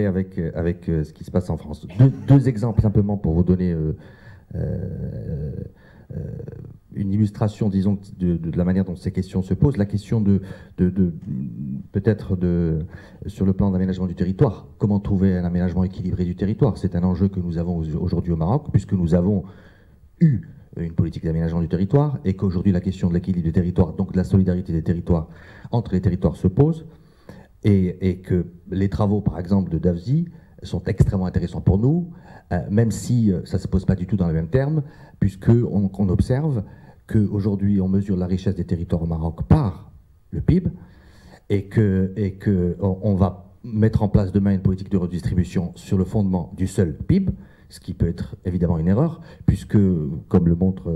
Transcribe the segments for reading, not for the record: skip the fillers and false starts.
avec ce qui se passe en France. Deux exemples simplement pour vous donner une illustration, disons, de la manière dont ces questions se posent. La question peut-être sur le plan d'aménagement du territoire. Comment trouver un aménagement équilibré du territoire? C'est un enjeu que nous avons aujourd'hui au Maroc, puisque nous avons eu une politique d'aménagement du territoire et qu'aujourd'hui la question de l'équilibre du territoire, donc de la solidarité des territoires entre les territoires se pose, et que les travaux, par exemple, de Davzi sont extrêmement intéressants pour nous, même si ça ne se pose pas du tout dans les mêmes termes, puisqu'on observe qu'aujourd'hui, on mesure la richesse des territoires au Maroc par le PIB, et qu'on va mettre en place demain une politique de redistribution sur le fondement du seul PIB, ce qui peut être évidemment une erreur, puisque, comme le montre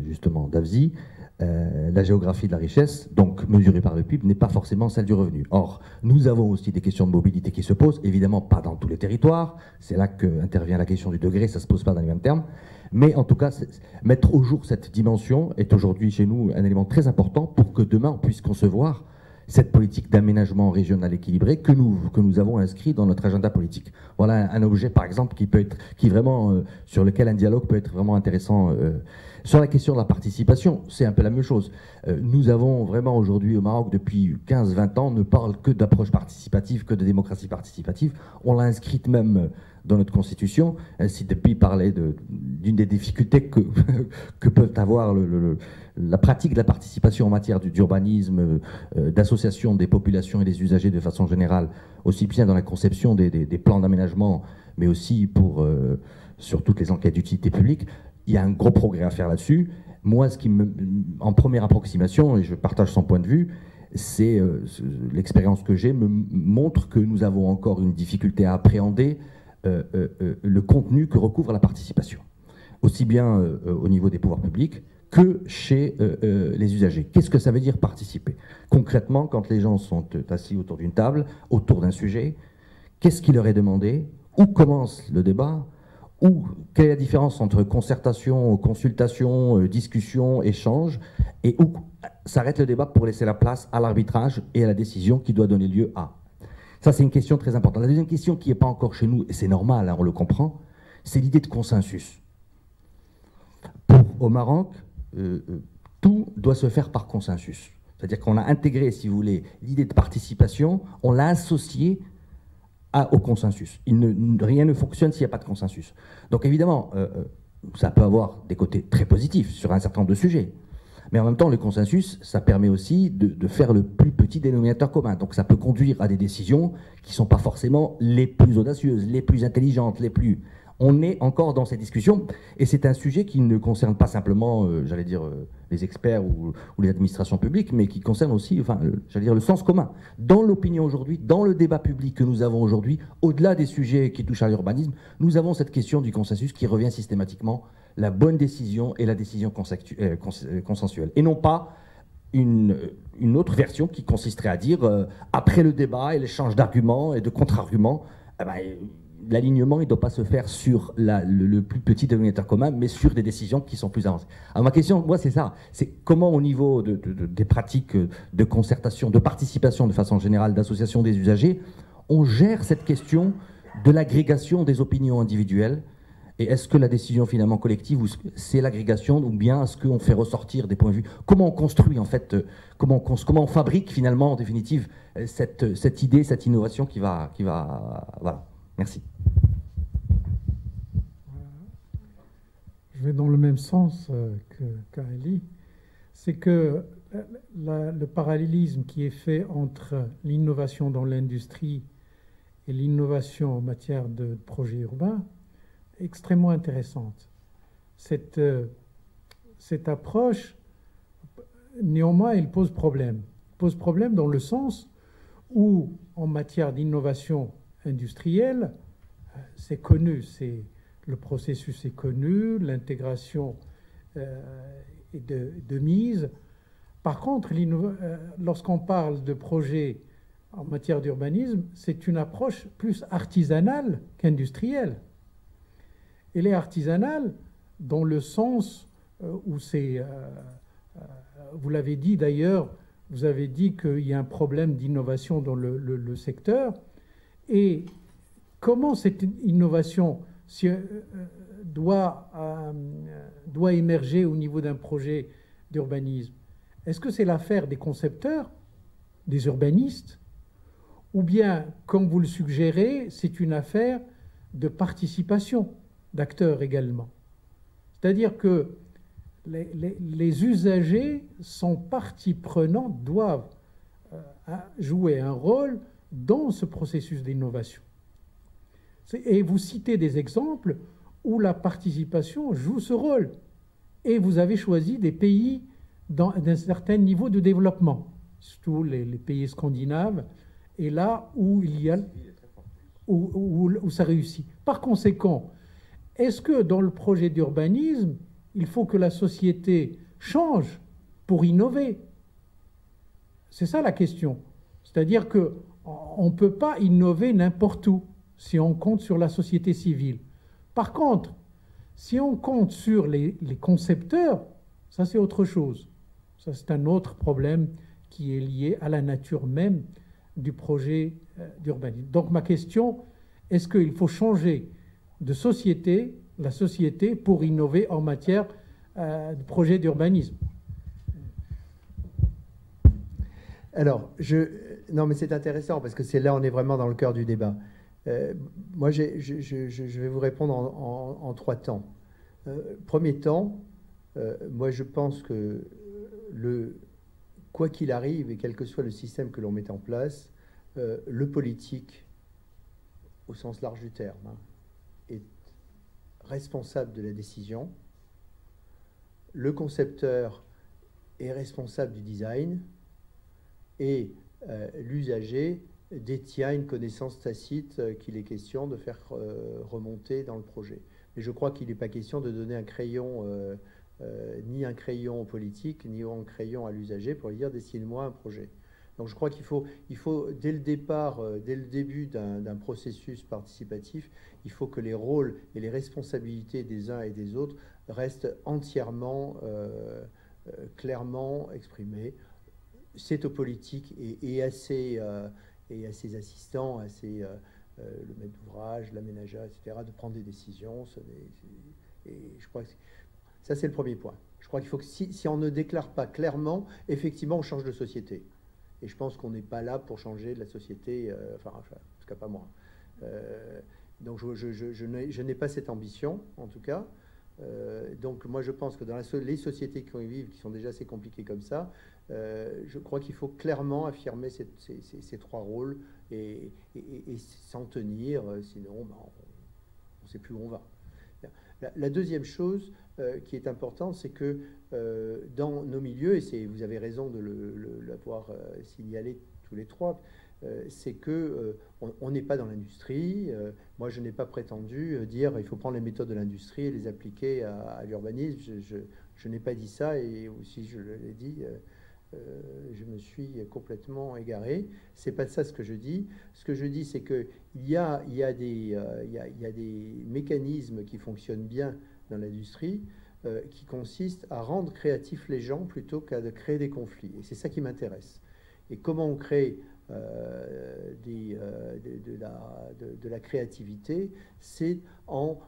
justement Davzi, la géographie de la richesse, donc mesurée par le PIB, n'est pas forcément celle du revenu. Or, nous avons aussi des questions de mobilité qui se posent, évidemment pas dans tous les territoires, c'est là qu'intervient la question du degré, ça ne se pose pas dans les mêmes termes, mais en tout cas, mettre au jour cette dimension est aujourd'hui chez nous un élément très important pour que demain on puisse concevoir cette politique d'aménagement régional équilibré que nous avons inscrit dans notre agenda politique. Voilà un objet, par exemple, sur lequel un dialogue peut être vraiment intéressant. Sur la question de la participation, c'est un peu la même chose. Nous avons vraiment aujourd'hui au Maroc, depuis 15-20 ans, ne parle que d'approche participative, que de démocratie participative. On l'a inscrite même dans notre constitution. Ainsi, depuis parlait d'une des difficultés que peuvent avoir la pratique de la participation en matière d'urbanisme, d'association des populations et des usagers de façon générale, aussi bien dans la conception des plans d'aménagement, mais aussi sur toutes les enquêtes d'utilité publique. Il y a un gros progrès à faire là-dessus. Moi, en première approximation, et je partage son point de vue, c'est l'expérience que j'ai me montre que nous avons encore une difficulté à appréhender le contenu que recouvre la participation, aussi bien au niveau des pouvoirs publics que chez les usagers. Qu'est-ce que ça veut dire participer? Concrètement, quand les gens sont assis autour d'une table, autour d'un sujet, qu'est-ce qui leur est demandé? Où commence le débat? Quelle est la différence entre concertation, consultation, discussion, échange, et où s'arrête le débat pour laisser la place à l'arbitrage et à la décision qui doit donner lieu à? Ça, c'est une question très importante. La deuxième question qui n'est pas encore chez nous, et c'est normal, hein, on le comprend, c'est l'idée de consensus. Au Maroc, tout doit se faire par consensus. C'est-à-dire qu'on a intégré, si vous voulez, l'idée de participation, on l'a associée au consensus. Rien ne fonctionne s'il n'y a pas de consensus. Donc évidemment, ça peut avoir des côtés très positifs sur un certain nombre de sujets. Mais en même temps, le consensus, ça permet aussi de faire le plus petit dénominateur commun. Donc ça peut conduire à des décisions qui ne sont pas forcément les plus audacieuses, les plus intelligentes, les plus... On est encore dans ces discussions, et c'est un sujet qui ne concerne pas simplement, les experts ou les administrations publiques, mais qui concerne aussi, le sens commun. Dans l'opinion aujourd'hui, dans le débat public que nous avons aujourd'hui, au-delà des sujets qui touchent à l'urbanisme, nous avons cette question du consensus qui revient systématiquement, la bonne décision et la décision consensuelle. Et non pas une autre version qui consisterait à dire, après le débat et l'échange d'arguments et de contre-arguments, l'alignement, il ne doit pas se faire sur le plus petit dénominateur commun, mais sur des décisions qui sont plus avancées. Alors ma question, moi, c'est ça. C'est comment, au niveau des pratiques de concertation, de participation de façon générale, d'association des usagers, on gère cette question de l'agrégation des opinions individuelles. Et est-ce que la décision finalement collective, c'est l'agrégation, ou bien est-ce qu'on fait ressortir des points de vue? Comment on construit, en fait, comment on fabrique finalement, en définitive, cette idée, cette innovation qui va voilà. Merci. Je vais dans le même sens qu'Ali. C'est que le parallélisme qui est fait entre l'innovation dans l'industrie et l'innovation en matière de projets urbains est extrêmement intéressante. Cette approche, néanmoins, elle pose problème. Elle pose problème dans le sens où, en matière d'innovation industrielle, c'est connu, le processus est connu, l'intégration est de mise. Par contre, lorsqu'on parle de projets en matière d'urbanisme, c'est une approche plus artisanale qu'industrielle. Elle est artisanale dans le sens où c'est... vous l'avez dit d'ailleurs, vous avez dit qu'il y a un problème d'innovation dans le secteur. Et comment cette innovation doit émerger au niveau d'un projet d'urbanisme? Est-ce que c'est l'affaire des concepteurs, des urbanistes, ou bien, comme vous le suggérez, c'est une affaire de participation d'acteurs également? C'est-à-dire que les usagers sont partie prenante, doivent jouer un rôle dans ce processus d'innovation. Et vous citez des exemples où la participation joue ce rôle. Et vous avez choisi des pays d'un certain niveau de développement, surtout les pays scandinaves, et là où il y a où ça réussit. Par conséquent, est-ce que dans le projet d'urbanisme, il faut que la société change pour innover? C'est ça la question. C'est-à-dire qu'on ne peut pas innover n'importe où si on compte sur la société civile. Par contre, si on compte sur les concepteurs, ça c'est autre chose. Ça c'est un autre problème qui est lié à la nature même du projet d'urbanisme. Donc ma question, est-ce qu'il faut changer de société, la société, pour innover en matière de projet d'urbanisme? Alors, non, mais c'est intéressant parce que c'est là, on est vraiment dans le cœur du débat. Moi, je vais vous répondre en trois temps. Premier temps, moi, je pense que quoi qu'il arrive et quel que soit le système que l'on met en place, le politique, au sens large du terme, hein, est responsable de la décision. Le concepteur est responsable du design et l'usager détient une connaissance tacite qu'il est question de faire remonter dans le projet. Mais je crois qu'il n'est pas question de donner un crayon, ni un crayon au politique, ni un crayon à l'usager pour lui dire « dessine-moi un projet ». Donc je crois qu'il faut, dès le départ, dès le début d'un processus participatif, il faut que les rôles et les responsabilités des uns et des autres restent entièrement, clairement exprimés. C'est aux politiques et à ses assistants, à le maître d'ouvrage, l'aménageur, etc., de prendre des décisions. Et je crois que ça, c'est le premier point. Je crois qu'il faut que si on ne déclare pas clairement, effectivement, on change de société. Et je pense qu'on n'est pas là pour changer la société, enfin, en tout cas pas moi. Donc je n'ai pas cette ambition, en tout cas. Donc moi je pense que dans les sociétés qui vivent, qui sont déjà assez compliquées comme ça, je crois qu'il faut clairement affirmer ces trois rôles et s'en tenir, sinon ben, on ne sait plus où on va. La deuxième chose qui est importante, c'est que dans nos milieux, et vous avez raison de l'avoir signalé tous les trois, c'est que on n'est pas dans l'industrie. Moi, je n'ai pas prétendu dire il faut prendre les méthodes de l'industrie et les appliquer à l'urbanisme. Je n'ai pas dit ça, et aussi je l'ai dit, je me suis complètement égaré. C'est pas ça ce que je dis. Ce que je dis, c'est que il y a des mécanismes qui fonctionnent bien dans l'industrie, qui consistent à rendre créatifs les gens plutôt qu'à de créer des conflits. Et c'est ça qui m'intéresse. Et comment on crée de la créativité, c'est en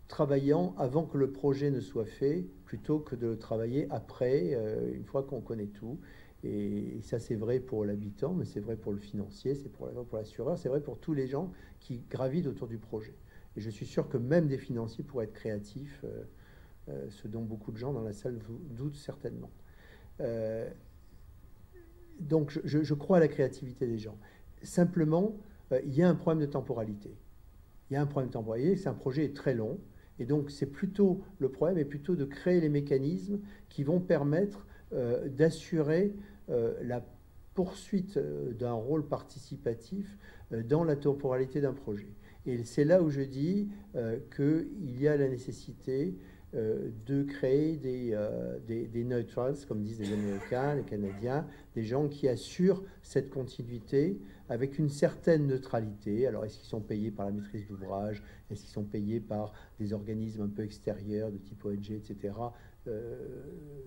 travaillant avant que le projet ne soit fait, plutôt que de le travailler après, une fois qu'on connaît tout. Et ça, c'est vrai pour l'habitant, mais c'est vrai pour le financier, c'est pour l'assureur, c'est vrai pour tous les gens qui gravitent autour du projet. Et je suis sûr que même des financiers pourraient être créatifs, ce dont beaucoup de gens dans la salle doutent certainement. Donc je crois à la créativité des gens. Simplement, il y a un problème de temporalité. Il y a un problème de temporalité, c'est un projet très long, et donc c'est plutôt, le problème est plutôt de créer les mécanismes qui vont permettre d'assurer la poursuite d'un rôle participatif dans la temporalité d'un projet. Et c'est là où je dis qu'il y a la nécessité de créer des neutrals, comme disent les Américains, les Canadiens, des gens qui assurent cette continuité avec une certaine neutralité. Alors, est-ce qu'ils sont payés par la maîtrise d'ouvrage? Est-ce qu'ils sont payés par des organismes un peu extérieurs, de type ONG, etc.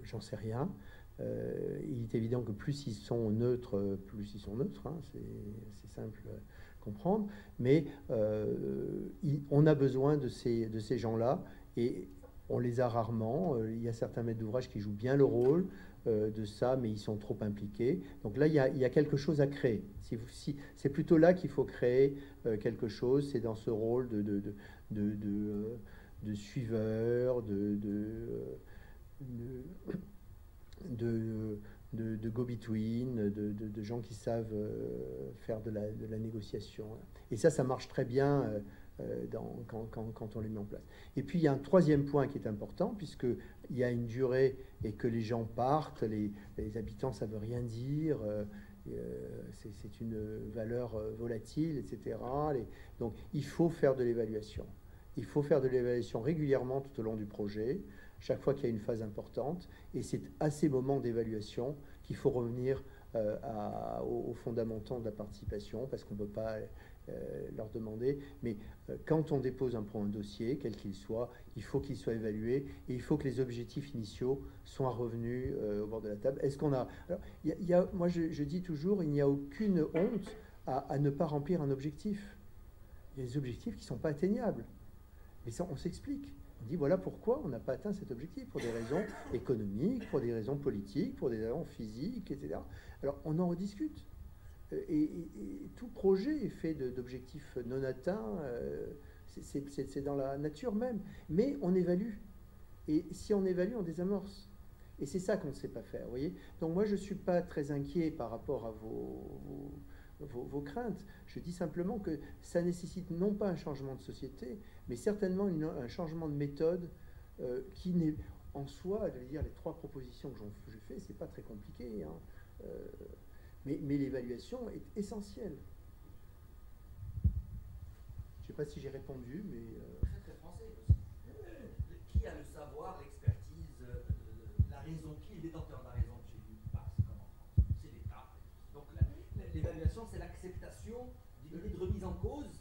J'en sais rien. Il est évident que plus ils sont neutres, hein, c'est simple comprendre, mais on a besoin de ces gens-là, et on les a rarement. Il y a certains maîtres d'ouvrage qui jouent bien le rôle de ça, mais ils sont trop impliqués. Donc là, il y a quelque chose à créer. C'est plutôt là qu'il faut créer quelque chose, c'est dans ce rôle de suiveur, de go-between, de gens qui savent faire de la négociation. Et ça marche très bien quand on les met en place. Et puis il y a un troisième point qui est important, puisqu'il y a une durée et que les gens partent, les habitants, ça ne veut rien dire, c'est une valeur volatile, etc. Donc il faut faire de l'évaluation. Il faut faire de l'évaluation régulièrement tout au long du projet, chaque fois qu'il y a une phase importante, et c'est à ces moments d'évaluation qu'il faut revenir aux fondamentaux de la participation, parce qu'on ne peut pas leur demander, mais quand on dépose un dossier, quel qu'il soit, il faut qu'il soit évalué, et il faut que les objectifs initiaux soient revenus au bord de la table. Est-ce qu'on a... Alors, moi, je dis toujours, il n'y a aucune honte à ne pas remplir un objectif. Il y a des objectifs qui ne sont pas atteignables. Mais ça, on s'explique. On dit voilà pourquoi on n'a pas atteint cet objectif, pour des raisons économiques, pour des raisons politiques, pour des raisons physiques, etc. Alors on en rediscute. Et tout projet est fait d'objectifs non atteints, c'est dans la nature même. Mais on évalue. Et si on évalue, on désamorce. Et c'est ça qu'on ne sait pas faire, vous voyez. Donc moi, je ne suis pas très inquiet par rapport à vos craintes. Je dis simplement que ça nécessite non pas un changement de société, mais certainement un changement de méthode qui n'est en soi, je veux dire, les 3 propositions que je fais, c'est pas très compliqué, hein. Mais l'évaluation est essentielle. Je ne sais pas si j'ai répondu, mais... Très très français aussi. Qui a le savoir, l'expertise, la raison? Qui est détenteur de la raison chez nous? C'est comme en France, c'est l'État. Donc l'évaluation, c'est l'acceptation d'une idée de remise en cause,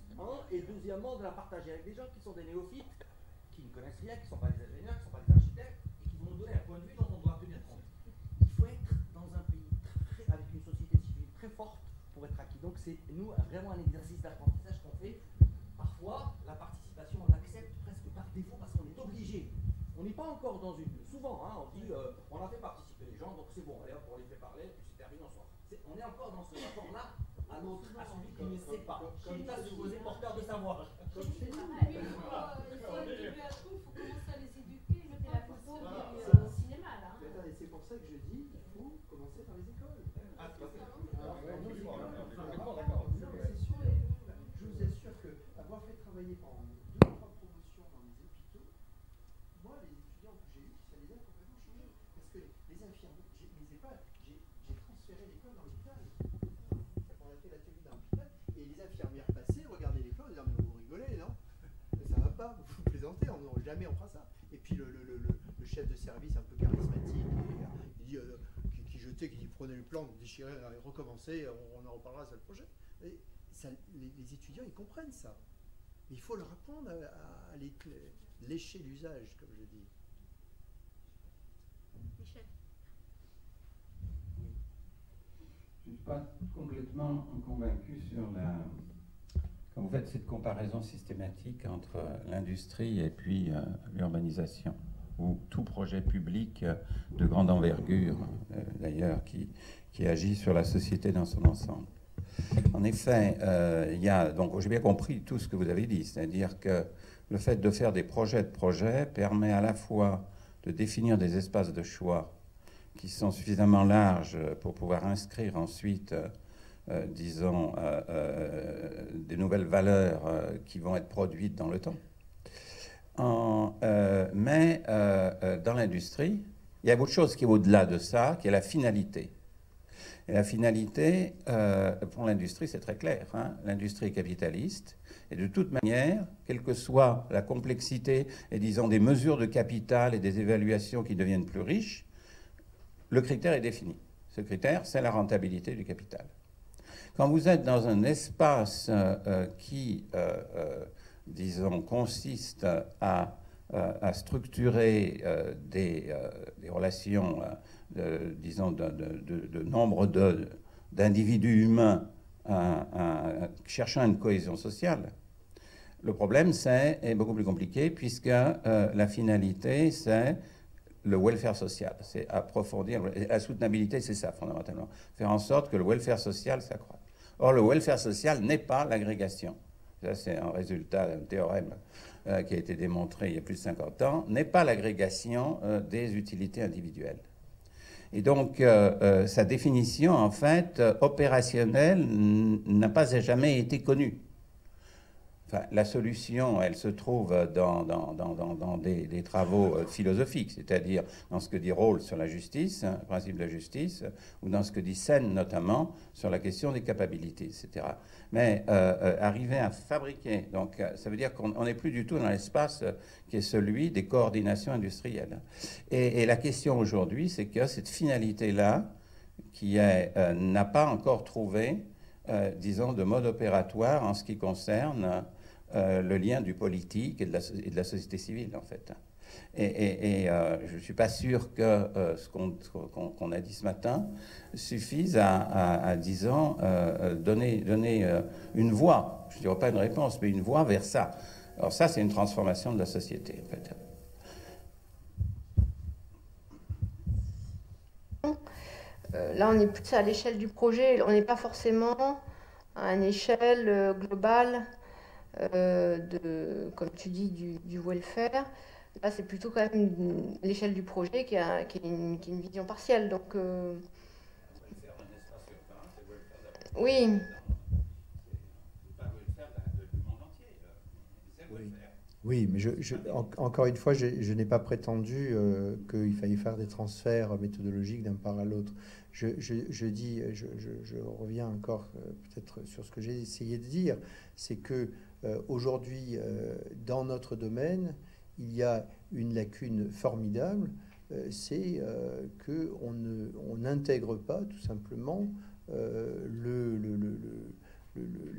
et deuxièmement, de la partager avec des gens qui sont des néophytes, qui ne connaissent rien, qui ne sont pas des ingénieurs, qui ne sont pas des architectes, et qui vont nous donner un point de vue dont on doit tenir compte. Il faut être dans un pays avec une société civile très forte pour être acquis. Donc c'est nous vraiment un exercice d'apprentissage qu'on fait. Parfois, la participation, on l'accepte presque par défaut parce qu'on est obligé. On n'est pas encore dans une... Souvent, on dit, on a fait participer les gens, donc c'est bon, allez hop, on les fait parler, puis c'est terminé, on sort. On est encore dans ce rapport-là à l'autre, à celui qui ne sait pas, qui n'est pas supposé porteur de savoir. Il faut éduquer à tout, il faut commencer à les éduquer. Mettez la photo du cinéma, là. Attendez, c'est pour ça que je dis qu'il faut commencer par les écoles. Je vous assure que avoir fait travailler pendant 2 ou 3 promotions dans les hôpitaux, moi, les étudiants que j'ai eus, ça les a complètement changés. Parce que les infirmiers, j'ai transféré l'école dans l'hôpital. On a fait l'atelier dans l'hôpital, et les infirmières passaient, regardaient les plans, et disaient mais vous rigolez, non? Ça va pas, vous plaisantez, jamais on fera ça. Et puis le chef de service un peu charismatique, qui prenait le plan, déchirait, recommençait, on en reparlera sur le projet. Et ça, les étudiants, ils comprennent ça. Mais il faut leur apprendre à lécher l'usage, comme je dis. Michel. Je ne suis pas complètement convaincu sur quand vous faites cette comparaison systématique entre l'industrie et puis l'urbanisation, ou tout projet public de grande envergure, d'ailleurs, qui agit sur la société dans son ensemble. En effet, donc j'ai bien compris tout ce que vous avez dit, c'est-à-dire que le fait de faire des projets de projets permet à la fois de définir des espaces de choix qui sont suffisamment larges pour pouvoir inscrire ensuite, disons, des nouvelles valeurs qui vont être produites dans le temps. Mais dans l'industrie, il y a autre chose qui est au-delà de ça, qui est la finalité. Et la finalité, pour l'industrie, c'est très clair. L'industrie est capitaliste. Et de toute manière, quelle que soit la complexité et, disons, des mesures de capital et des évaluations qui deviennent plus riches, le critère est défini. Ce critère, c'est la rentabilité du capital. Quand vous êtes dans un espace qui, disons, consiste à structurer des relations, disons, de nombre d'individus humains cherchant une cohésion sociale. Le problème est beaucoup plus compliqué puisque la finalité, c'est le welfare social. C'est approfondir. La soutenabilité, c'est ça, fondamentalement. Faire en sorte que le welfare social s'accroisse. Or, le welfare social n'est pas l'agrégation. Ça, c'est un résultat d'un théorème qui a été démontré il y a plus de 50 ans, n'est pas l'agrégation des utilités individuelles. Et donc, sa définition, en fait, opérationnelle, n'a pas jamais été connue. Enfin, la solution, elle se trouve dans des travaux philosophiques, c'est-à-dire dans ce que dit Rawls sur la justice, hein, le principe de la justice, ou dans ce que dit Sen notamment sur la question des capacités, etc. Mais arriver à fabriquer, donc ça veut dire qu'on n'est plus du tout dans l'espace qui est celui des coordinations industrielles. Et la question aujourd'hui, c'est que cette finalité-là, qui n'a pas encore trouvé, disons, de mode opératoire en ce qui concerne le lien du politique et de la société civile, en fait. Et je ne suis pas sûr que ce qu'on a dit ce matin suffise à disons, donner une voie, je ne dirais pas une réponse, mais une voie vers ça. Alors ça, c'est une transformation de la société, en fait. Là, on est plus à l'échelle du projet, on n'est pas forcément à une échelle globale comme tu dis, du welfare. Là, c'est plutôt quand même l'échelle du projet qui a une vision partielle. Donc, oui. Oui, mais encore une fois, je n'ai pas prétendu qu'il fallait faire des transferts méthodologiques d'un part à l'autre. Je reviens encore peut-être sur ce que j'ai essayé de dire, c'est que aujourd'hui, dans notre domaine, il y a une lacune formidable, c'est qu'on n'intègre pas tout simplement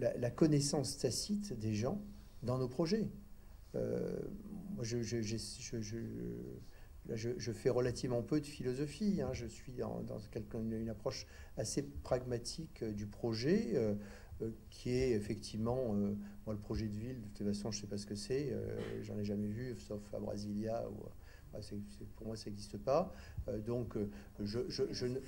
la connaissance tacite des gens dans nos projets. Moi, je fais relativement peu de philosophie, hein. Je suis dans une approche assez pragmatique du projet, qui est effectivement, moi, le projet de ville, de toute façon, je ne sais pas ce que c'est, j'en ai jamais vu, sauf à Brasilia, pour moi, ça n'existe pas. Donc, je ne...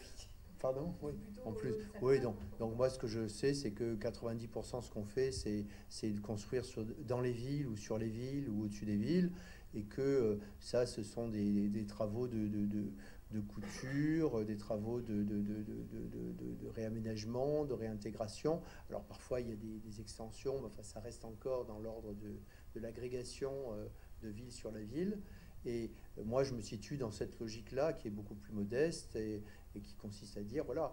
Pardon, oui, en plus. Oui, donc moi, ce que je sais, c'est que 90% ce qu'on fait, c'est de construire dans les villes ou sur les villes ou au-dessus des villes, et que ça, ce sont des travaux de couture, des travaux de réaménagement, de réintégration. Alors parfois, il y a des extensions, mais enfin, ça reste encore dans l'ordre de l'agrégation de ville sur la ville. Et moi, je me situe dans cette logique-là, qui est beaucoup plus modeste et qui consiste à dire, voilà,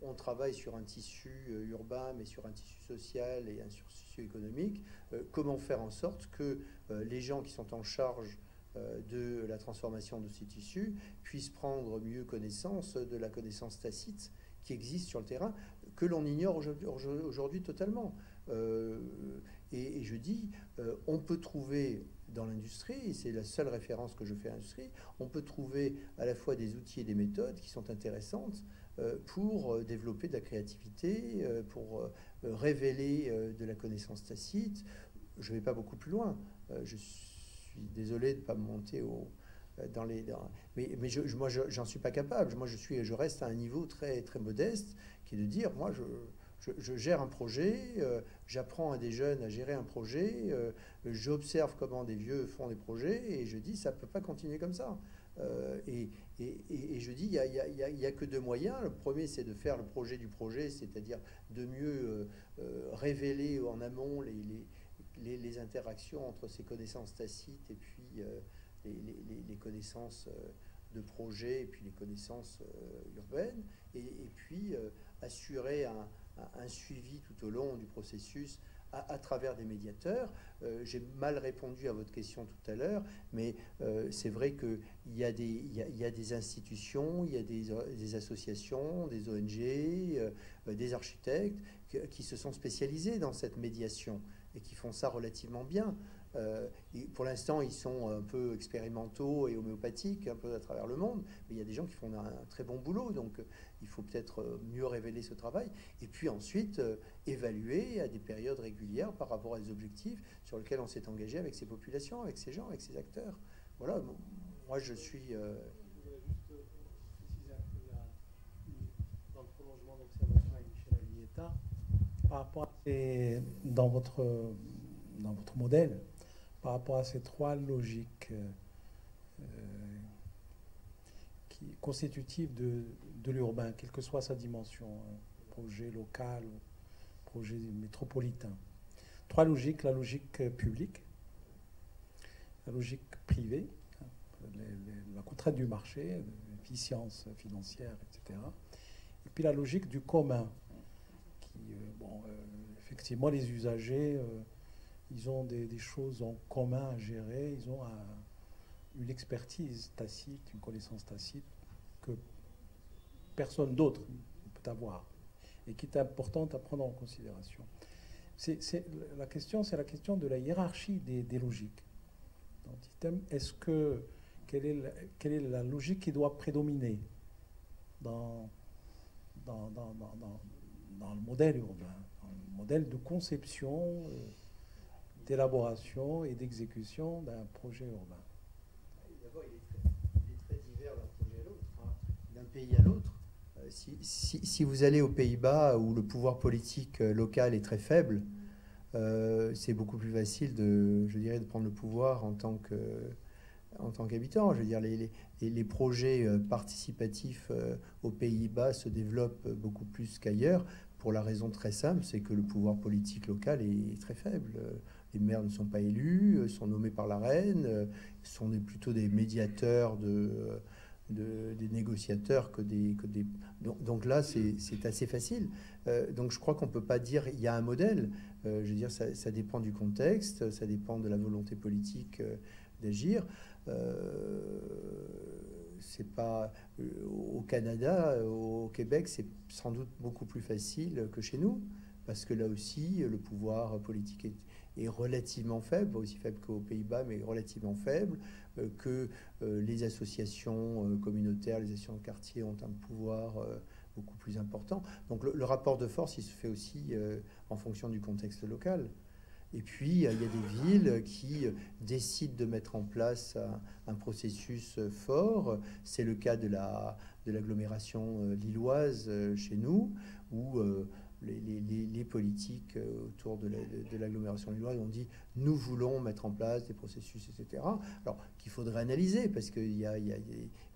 on travaille sur un tissu urbain, mais sur un tissu social et un tissu économique. Comment faire en sorte que les gens qui sont en charge de la transformation de ces tissus puissent prendre mieux connaissance de la connaissance tacite qui existe sur le terrain, que l'on ignore aujourd'hui totalement. Et je dis, on peut trouver dans l'industrie, et c'est la seule référence que je fais à l'industrie, on peut trouver à la fois des outils et des méthodes qui sont intéressantes pour développer de la créativité, pour révéler de la connaissance tacite. Je ne vais pas beaucoup plus loin. Je suis désolé de ne pas me monter mais moi, j'en suis pas capable. Moi, je reste à un niveau très, très modeste, qui est de dire, moi, je gère un projet, j'apprends à des jeunes à gérer un projet, j'observe comment des vieux font des projets, et je dis, ça ne peut pas continuer comme ça. Et je dis, il n'y a que deux moyens. Le premier, c'est de faire le projet du projet, c'est-à-dire de mieux révéler en amont les interactions entre ces connaissances tacites et puis les connaissances de projet et puis les connaissances urbaines, et puis assurer un suivi tout au long du processus à travers des médiateurs. J'ai mal répondu à votre question tout à l'heure, mais c'est vrai qu'il y a des institutions, il y a des associations, des ONG, des architectes qui se sont spécialisés dans cette médiation et qui font ça relativement bien. Et pour l'instant, ils sont un peu expérimentaux et homéopathiques, un peu à travers le monde, mais il y a des gens qui font un très bon boulot, donc il faut peut-être mieux révéler ce travail, et puis ensuite évaluer à des périodes régulières par rapport à des objectifs sur lesquels on s'est engagé avec ces populations, avec ces gens, avec ces acteurs. Voilà, moi je suis... Je voudrais juste préciser un peu dans le prolongement d'observation avec Michel Aglietta, par rapport à dans votre modèle, par rapport à ces trois logiques constitutives de l'urbain, quelle que soit sa dimension, projet local ou projet métropolitain. Trois logiques: la logique publique, la logique privée, la contrainte du marché, l'efficience financière, etc. Et puis la logique du commun, qui, effectivement, les usagers, ils ont des choses en commun à gérer, ils ont une expertise tacite, une connaissance tacite que personne d'autre ne peut avoir et qui est importante à prendre en considération. La question de la hiérarchie des logiques. Dans le système, quelle est la logique qui doit prédominer dans le modèle urbain, dans le modèle de conception, d'élaboration et d'exécution d'un projet urbain? D'abord, il est très divers d'un projet à l'autre, hein, d'un pays à l'autre. Si vous allez aux Pays-Bas, où le pouvoir politique local est très faible, c'est beaucoup plus facile de prendre le pouvoir en tant qu'habitant. Je veux dire, les projets participatifs aux Pays-Bas se développent beaucoup plus qu'ailleurs, pour la raison très simple, c'est que le pouvoir politique local est très faible. Les maires ne sont pas élus, sont nommés par la reine, sont plutôt des médiateurs, des négociateurs que des... Donc là, c'est assez facile. Donc je crois qu'on ne peut pas dire il y a un modèle. Je veux dire, ça dépend du contexte, ça dépend de la volonté politique d'agir. C'est pas au Canada, au Québec, c'est sans doute beaucoup plus facile que chez nous, parce que là aussi, le pouvoir politique est relativement faible, pas aussi faible qu'aux Pays-Bas, mais relativement faible, que les associations communautaires, les associations de quartier ont un pouvoir beaucoup plus important. Donc le rapport de force, il se fait aussi en fonction du contexte local. Et puis, il y a des villes qui décident de mettre en place un processus fort. C'est le cas de l'agglomération lilloise chez nous, où les politiques autour de l'agglomération lilloise ont dit « nous voulons mettre en place des processus, etc. » Alors, qu'il faudrait analyser, parce qu'il y a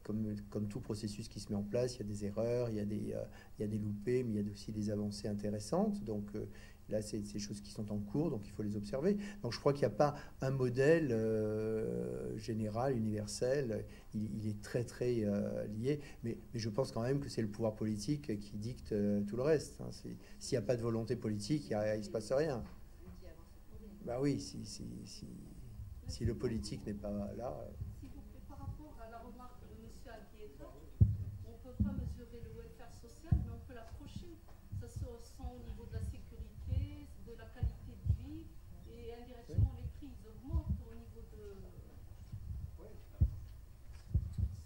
comme tout processus qui se met en place, il y a des erreurs, il y a des loupés, mais il y a aussi des avancées intéressantes. Donc, là, c'est des choses qui sont en cours, donc il faut les observer. Donc je crois qu'il n'y a pas un modèle général, universel. Il est très, très lié. Mais je pense quand même que c'est le pouvoir politique qui dicte tout le reste. Hein. S'il n'y a pas de volonté politique, il ne se passe rien. Bah oui, si le politique n'est pas là... S'il vous plaît, par rapport à la remarque de M. Aglietta, on ne peut pas mesurer le welfare social, mais on peut l'approcher. Ça se ressent au niveau de la sécurité, de la qualité de vie, et indirectement les prix augmentent au niveau de...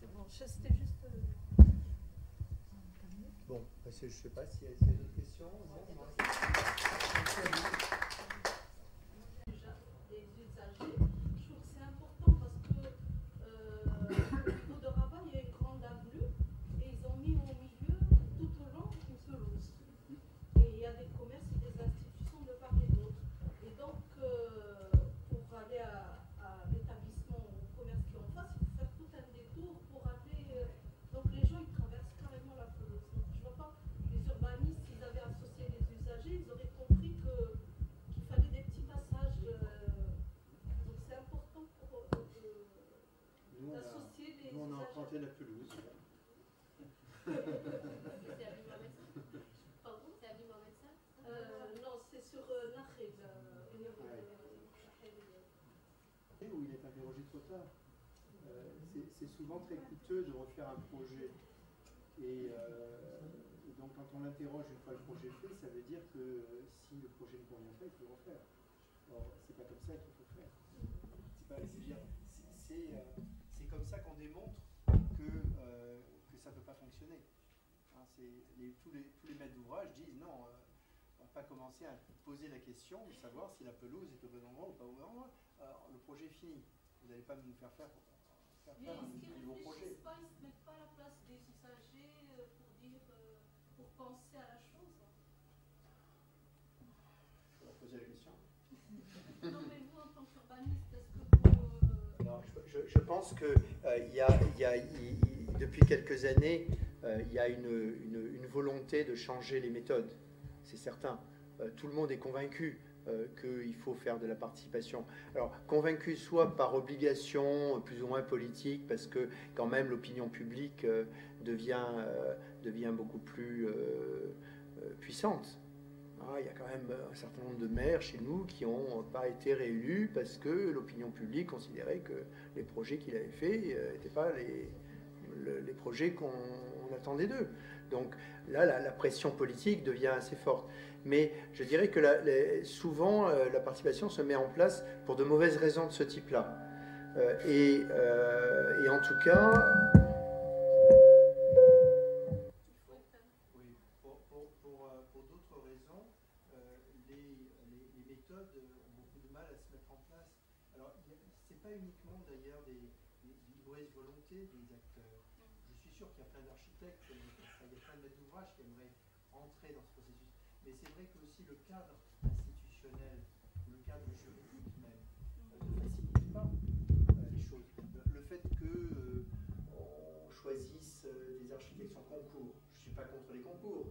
C'est bon, c'était juste... Bon, parce que je ne sais pas s'il y a d'autres questions. Des usagers, je trouve que c'est important parce que au niveau de Rabat, il y a une grande avenue et ils ont mis au milieu, tout au long, une pelouse. Et il y a des commerces et des institutions de part et d'autre. Et donc, pour aller à l'établissement, au commerce qui est en face, il faut faire tout un détour pour aller... donc les gens, ils traversent carrément la pelouse. Donc je ne vois pas, les urbanistes, s'ils avaient associé les usagers, ils auraient compris qu'il fallait des petits passages. Donc c'est important d'associer les usagers. Nous, on a emprunté la pelouse. Pardon ? C'est à Mohamed ça non, c'est sur Nahel, au niveau de Où il est interrogé trop tard. C'est souvent très coûteux de refaire un projet. Et donc, quand on l'interroge une fois le projet fait, ça veut dire que si le projet ne convient pas, il faut le refaire. Or, c'est pas comme ça qu'il faut faire. C'est comme ça qu'on démontre que ça ne peut pas fonctionner. Hein, tous les maîtres d'ouvrage disent non, on ne va pas commencer à poser la question de savoir si la pelouse est au bon endroit ou pas au bon endroit. Le projet est fini. Vous n'allez pas nous faire faire un nouveau projet. Ils ne se mettent pas à la place des usagers pour penser à la chose. Il faut poser la question. Non, mais vous, en tant qu'urbaniste, est-ce que vous... Non, je pense que depuis quelques années, il y a une volonté de changer les méthodes. C'est certain. Tout le monde est convaincu qu'il faut faire de la participation. Alors, convaincu soit par obligation plus ou moins politique, parce que quand même l'opinion publique devient beaucoup plus puissante. Il y a quand même un certain nombre de maires chez nous qui n'ont pas été réélus parce que l'opinion publique considérait que les projets qu'il avait faits n'étaient pas les projets qu'on attendait d'eux. Donc là, la pression politique devient assez forte. Mais je dirais que souvent, la participation se met en place pour de mauvaises raisons de ce type-là. Et en tout cas... Pour d'autres raisons, les méthodes ont beaucoup de mal à se mettre en place. Alors, ce n'est pas uniquement d'ailleurs des mauvaises volontés des acteurs. Je suis sûr qu'il y a plein d'architectes, il y a plein de maîtres d'ouvrage qui aimeraient entrer dans ce processus. Mais c'est vrai que aussi le cadre institutionnel, le cadre juridique même, ne facilite pas les choses. Le fait qu'on choisisse des architectes en concours, je ne suis pas contre les concours,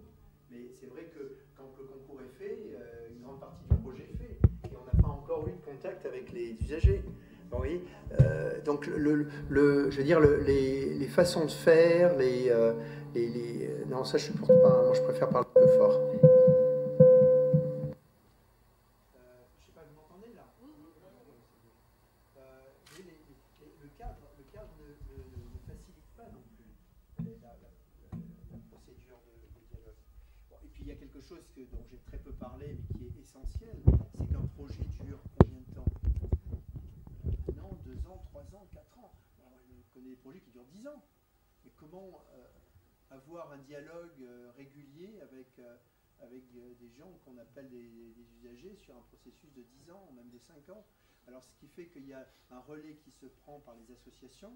mais c'est vrai que quand le concours est fait, une grande partie du projet est fait, et on n'a pas encore eu de contact avec les usagers. Bon, oui, donc je veux dire, les façons de faire, non, ça je supporte pas, moi je préfère parler un peu fort. Je sais pas, vous m'entendez là? Le cadre ne facilite pas non plus la procédure de dialogue. Bon, et puis il y a quelque chose dont j'ai très peu parlé, mais qui est essentiel, c'est qu'un projet dure combien de temps? 1 an, 2 ans, 3 ans, 4 ans. Alors, je connais des projets qui durent 10 ans. Mais comment avoir un dialogue régulier avec des gens qu'on appelle des usagers sur un processus de 10 ans, même de 5 ans? Alors, ce qui fait qu'il y a un relais qui se prend par les associations,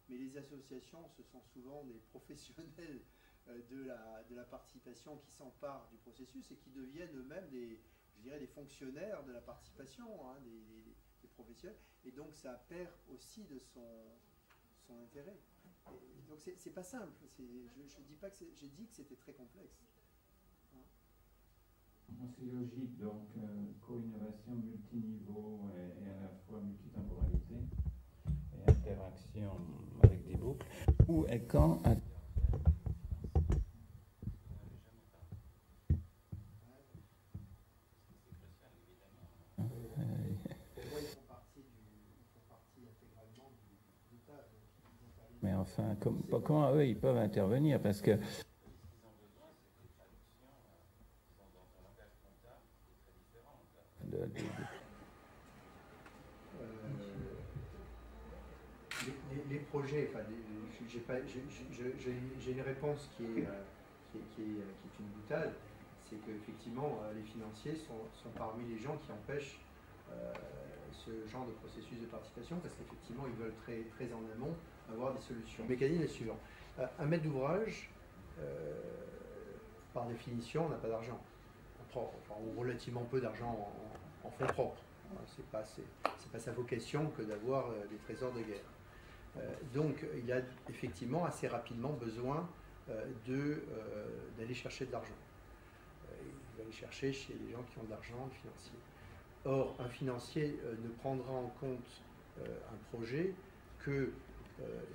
mais les associations, ce sont souvent des professionnels de la participation qui s'emparent du processus et qui deviennent eux-mêmes des fonctionnaires de la participation, hein, des professionnels, et donc ça perd aussi de son intérêt. Et donc c'est pas simple. Je dis pas que j'ai dit que c'était très complexe. C'est logique, donc co-innovation multiniveau et à la fois multitemporalité et interaction avec des boucles. Où et quand mais enfin, comment eux ils peuvent intervenir, parce que les projets, enfin, j'ai une réponse qui est une boutade, c'est qu'effectivement les financiers sont parmi les gens qui empêchent ce genre de processus de participation, parce qu'effectivement ils veulent très, très en amont avoir des solutions. Le mécanisme est suivant. Un maître d'ouvrage, par définition, n'a pas d'argent. Ou relativement peu d'argent en fonds propres. C'est pas sa vocation que d'avoir des trésors de guerre. Donc il a effectivement assez rapidement besoin d'aller chercher de l'argent. Il va aller chercher chez les gens qui ont de l'argent, le financier. Or, un financier ne prendra en compte un projet que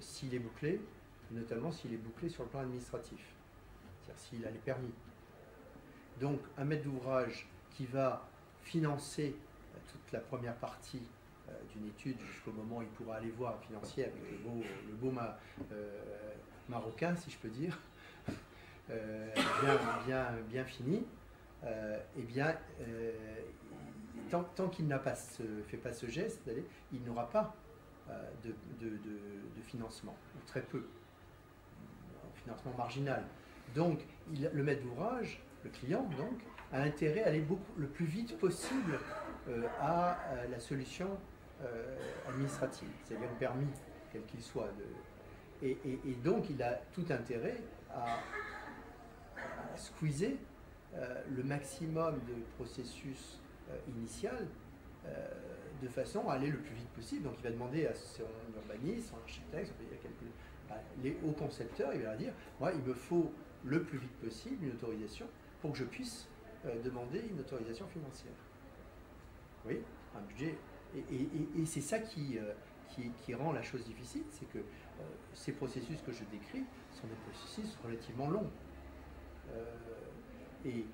s'il est bouclé, notamment s'il est bouclé sur le plan administratif, c'est-à-dire s'il a les permis. Donc, un maître d'ouvrage qui va financer toute la première partie d'une étude jusqu'au moment où il pourra aller voir un financier avec le beau marocain, si je peux dire, bien fini, eh bien, tant qu'il n'a pas fait pas ce geste, il n'aura pas de financement, ou très peu, un financement marginal. Donc, le maître d'ouvrage, le client, donc, a intérêt à aller le plus vite possible à la solution administrative, c'est-à-dire le permis, quel qu'il soit. Et donc, il a tout intérêt à squeezer le maximum de processus initial de façon à aller le plus vite possible. Donc, il va demander à son urbaniste, son architecte, au concepteur, il va leur dire, moi, il me faut le plus vite possible une autorisation pour que je puisse demander une autorisation financière. Oui, un budget. Et c'est ça qui rend la chose difficile, c'est que ces processus que je décris sont des processus relativement longs. Et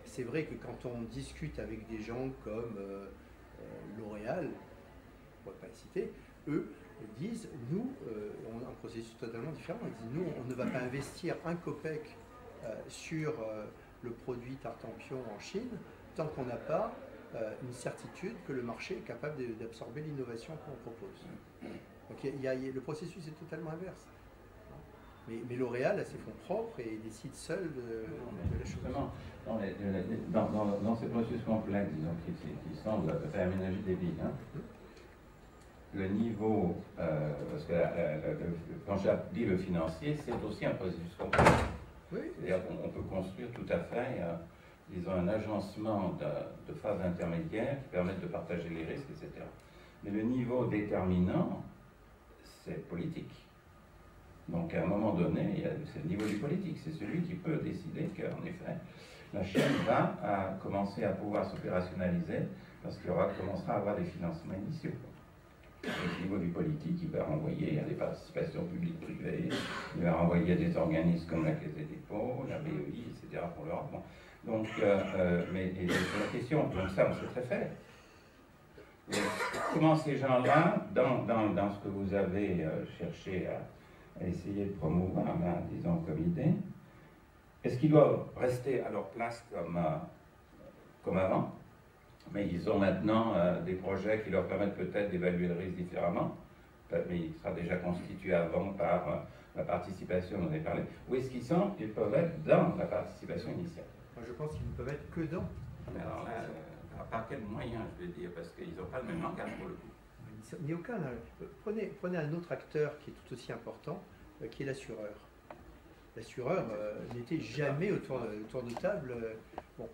c'est vrai que quand on discute avec des gens comme L'Oréal, on ne va pas les citer, eux disent, nous, on a un processus totalement différent. Ils disent, nous, on ne va pas investir un copec sur le produit Tartampion en Chine tant qu'on n'a pas une certitude que le marché est capable d'absorber l'innovation qu'on propose. Donc le processus est totalement inverse. Mais L'Oréal a ses fonds propres et décide seul de la chose. Dans ces processus complexes, disons, qui semblent faire aménager des villes, hein, le niveau, parce que quand je dis le financier, c'est aussi un processus complexe. Oui. C'est-à-dire qu'on peut construire tout à fait, disons, un agencement de phases intermédiaires qui permettent de partager les risques, etc. Mais le niveau déterminant, c'est politique. Donc à un moment donné, c'est le niveau du politique, c'est celui qui peut décider qu'en effet, la Chine va commencer à pouvoir s'opérationnaliser parce qu'il commencera à avoir des financements initiaux. Au niveau du politique, il va renvoyer à des participations publiques-privées, il va renvoyer à des organismes comme la Caisse des dépôts, la BEI, etc. pour l'Europe. Bon. Donc, mais la question, donc ça, on sait très faire. Et comment ces gens-là, dans ce que vous avez cherché à essayer de promouvoir, disons, comme idée, est-ce qu'ils doivent rester à leur place comme avant? Mais ils ont maintenant des projets qui leur permettent peut-être d'évaluer le risque différemment, mais il sera déjà constitué avant par la participation dont on a parlé. Où est-ce qu'ils sont? Ils peuvent être dans la participation initiale. Moi, je pense qu'ils ne peuvent être que dans. Mais alors là, par quel moyen, je veux dire, parce qu'ils n'ont pas le même langage pour le coup. Il n'y a aucun. Prenez un autre acteur qui est tout aussi important, qui est l'assureur. L'assureur n'était jamais autour de table. Bon.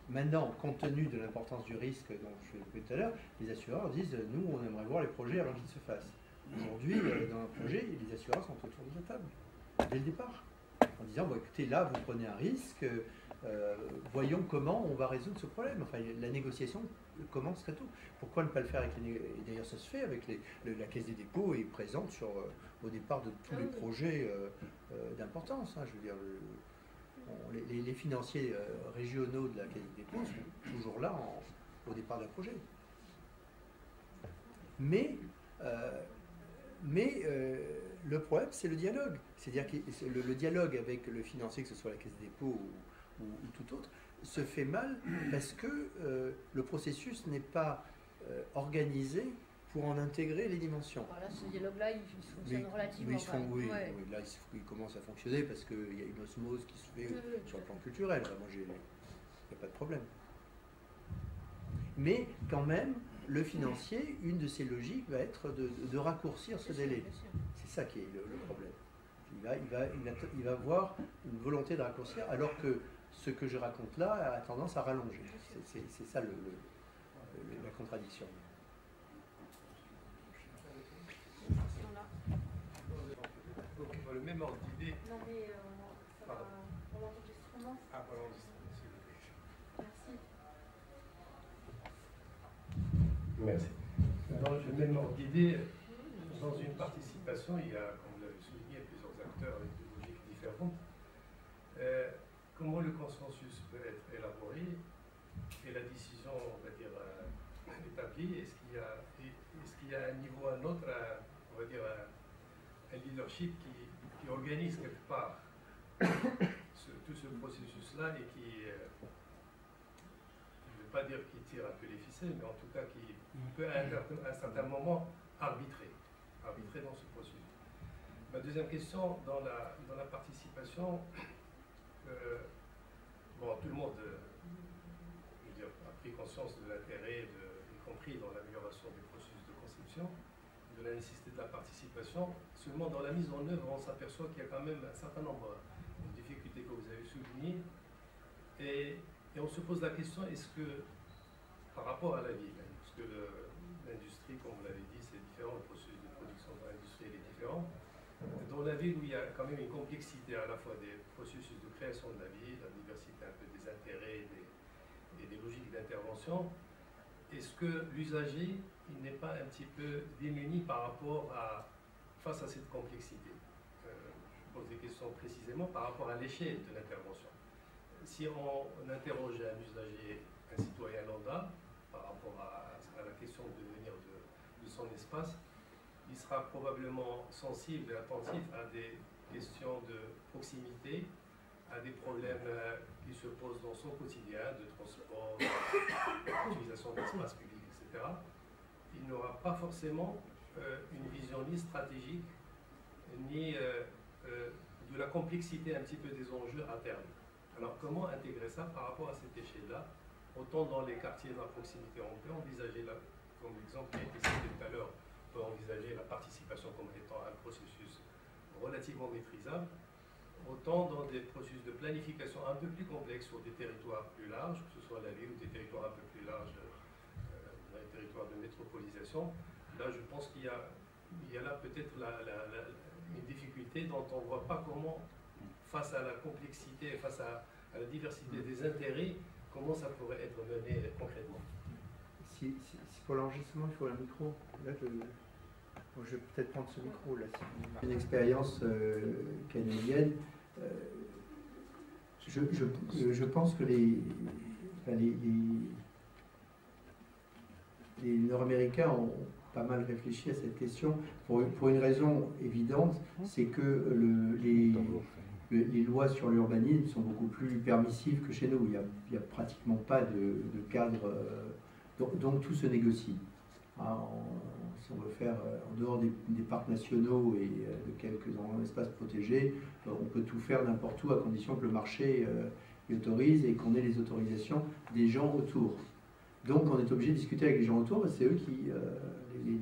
Maintenant, compte tenu de l'importance du risque dont je l'ai dit tout à l'heure, les assureurs disent « nous, on aimerait voir les projets avant qu'ils se fassent ». Aujourd'hui, dans un projet, les assureurs sont autour de la table, dès le départ, en disant bon, « écoutez, là, vous prenez un risque, voyons comment on va résoudre ce problème ». Enfin, la négociation commence très tôt. Pourquoi ne pas le faire avec les... D'ailleurs, ça se fait avec la Caisse des dépôts est présente au départ de tous les projets d'importance. Hein, je veux dire... Les financiers régionaux de la Caisse des dépôts sont toujours là au départ d'un projet. Mais le problème, c'est le dialogue. C'est-à-dire que le dialogue avec le financier, que ce soit la Caisse des dépôts ou tout autre, se fait mal parce que le processus n'est pas organisé pour en intégrer les dimensions. Voilà, ce dialogue-là, il fonctionne relativement bien. Oui, là, il commence à fonctionner parce qu'il y a une osmose qui se fait sur le plan culturel. Enfin, moi, il n'y a pas de problème. Mais quand même, le financier, une de ses logiques va être de raccourcir ce délai. C'est ça qui est le problème. Il va avoir une volonté de raccourcir, alors que ce que je raconte là a tendance à rallonger. C'est ça la contradiction. Le même ordre d'idée. Non, mais ça va pour l'enregistrement. Ah, pour l'enregistrement, Merci. Merci. Dans le même ordre d'idée, dans une participation, il y a, comme vous l'avez souligné, plusieurs acteurs avec des logiques différentes. Comment le consensus peut être élaboré et la décision, on va dire, établie? Est-ce qu'il y a un niveau, un autre, on va dire, un leadership qui organise quelque part tout ce processus-là et qui, je veux pas dire qui tire un peu les ficelles, mais en tout cas qui peut à un certain moment arbitrer dans ce processus. Ma deuxième question, dans la participation, bon, tout le monde je veux dire, a pris conscience de l'intérêt, y compris dans l'amélioration du processus de conception, de la nécessité de la participation. Seulement dans la mise en œuvre, on s'aperçoit qu'il y a quand même un certain nombre de difficultés que vous avez soulignées. Et on se pose la question, est-ce que, par rapport à la ville, parce que l'industrie, comme vous l'avez dit, c'est différent, le processus de production dans l'industrie est différent. Dans la ville où il y a quand même une complexité à la fois des processus de création de la ville, la diversité un peu des intérêts et des logiques d'intervention, est-ce que l'usager n'est pas un petit peu démuni face à cette complexité? Je pose des questions précisément par rapport à l'échelle de l'intervention. Si on interrogeait un usager, un citoyen lambda, par rapport à la question de devenir de son espace, il sera probablement sensible et attentif à des questions de proximité, à des problèmes qui se posent dans son quotidien, de transport, d'utilisation d'espace public, etc. Il n'aura pas forcément une vision ni stratégique, ni de la complexité un petit peu des enjeux à terme. Alors comment intégrer ça par rapport à cette échelle-là? Autant dans les quartiers de la proximité, on peut envisager, comme l'exemple qui a été cité tout à l'heure, on peut envisager la participation comme étant un processus relativement maîtrisable, autant dans des processus de planification un peu plus complexes sur des territoires plus larges, que ce soit la ville ou des territoires un peu plus larges, dans les territoires de métropolisation. Là, je pense qu'il y a là peut-être une difficulté dont on ne voit pas comment, face à la complexité, face à la diversité des intérêts, comment ça pourrait être mené concrètement. Si pour l'enregistrement, il faut un micro. Là, je vais peut-être prendre ce micro. Là, une expérience canadienne. Je pense que les Nord-Américains ont pas mal réfléchi à cette question pour une raison évidente, c'est que les lois sur l'urbanisme sont beaucoup plus permissives que chez nous. Il n'y a pratiquement pas de cadre, donc tout se négocie. Si on veut faire en dehors des parcs nationaux et de quelques espaces protégés, on peut tout faire n'importe où à condition que le marché y autorise et qu'on ait les autorisations des gens autour. Donc on est obligé de discuter avec les gens autour, c'est eux qui, les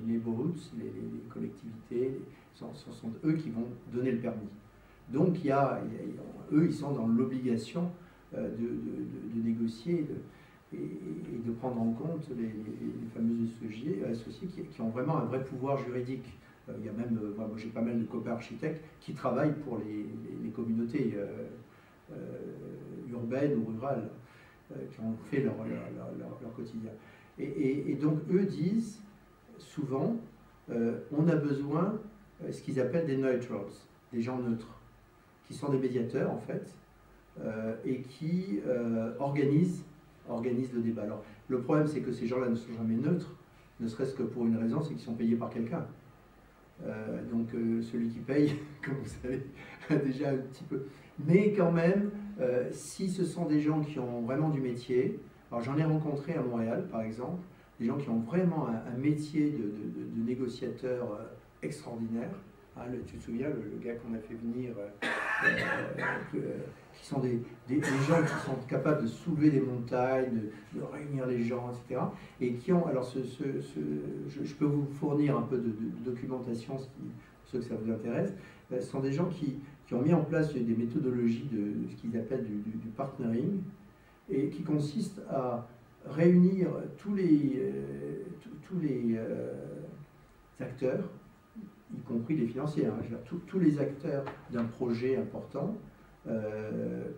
neighborhoods, les collectivités, sont eux qui vont donner le permis. Donc eux, ils sont dans l'obligation de négocier et de prendre en compte les fameux associés qui ont vraiment un vrai pouvoir juridique. Il y a même, moi j'ai pas mal de copains architectes qui travaillent pour les communautés urbaines ou rurales, qui ont fait leur quotidien. Et donc eux disent souvent, on a besoin, ce qu'ils appellent des neutrals, des gens neutres, qui sont des médiateurs en fait, et qui organisent le débat. Alors, le problème, c'est que ces gens-là ne sont jamais neutres, ne serait-ce que pour une raison, c'est qu'ils sont payés par quelqu'un. Donc, celui qui paye, comme vous savez, a déjà un petit peu. Mais quand même, si ce sont des gens qui ont vraiment du métier, alors j'en ai rencontré à Montréal, par exemple, des gens qui ont vraiment un métier de négociateur extraordinaire. Tu te souviens, le gars qu'on a fait venir, qui sont des gens qui sont capables de soulever des montagnes, de réunir les gens, etc. Et qui ont, alors je peux vous fournir un peu de documentation, pour ceux que ça vous intéresse, ce sont des gens qui ont mis en place des méthodologies de ce qu'ils appellent du partnering, et qui consiste à réunir tous les acteurs, y compris les financiers, tous les acteurs d'un projet important,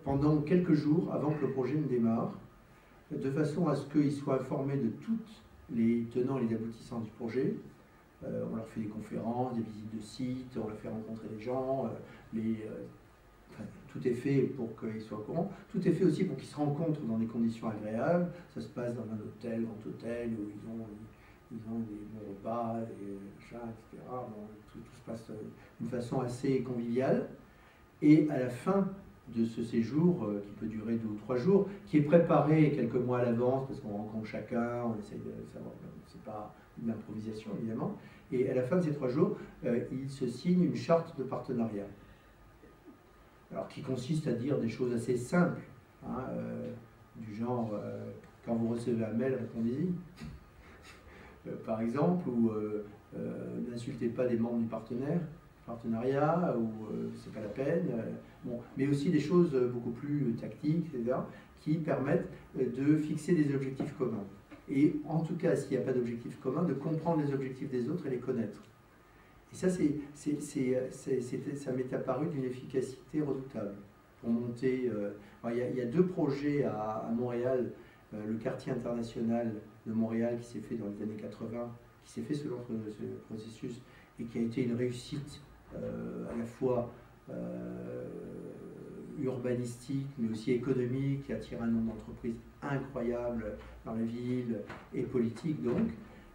pendant quelques jours avant que le projet ne démarre, de façon à ce qu'ils soient informés de tous les tenants et les aboutissants du projet. On leur fait des conférences, des visites de sites, on leur fait rencontrer les gens, tout est fait pour qu'ils soient au courant. Tout est fait aussi pour qu'ils se rencontrent dans des conditions agréables. Ça se passe dans un hôtel, grand hôtel, où ils ont des bons repas, des chats, etc. Bon, tout se passe d'une façon assez conviviale. Et à la fin de ce séjour qui peut durer 2 ou 3 jours, qui est préparé quelques mois à l'avance parce qu'on rencontre chacun, on essaye de savoir, c'est pas une improvisation évidemment, et à la fin de ces 3 jours, il se signe une charte de partenariat. Alors qui consiste à dire des choses assez simples, hein, du genre quand vous recevez un mail, répondez-y, par exemple, ou n'insultez pas des membres du partenariat, ou c'est pas la peine, bon, mais aussi des choses beaucoup plus tactiques, etc., qui permettent de fixer des objectifs communs. Et en tout cas, s'il n'y a pas d'objectif commun, de comprendre les objectifs des autres et les connaître. Et ça, ça m'est apparu d'une efficacité redoutable. Pour monter, il y a 2 projets à Montréal, le quartier international de Montréal qui s'est fait dans les années 80, qui s'est fait selon ce processus et qui a été une réussite à la fois urbanistique mais aussi économique, qui attire un nombre d'entreprises incroyable dans la ville et politique donc.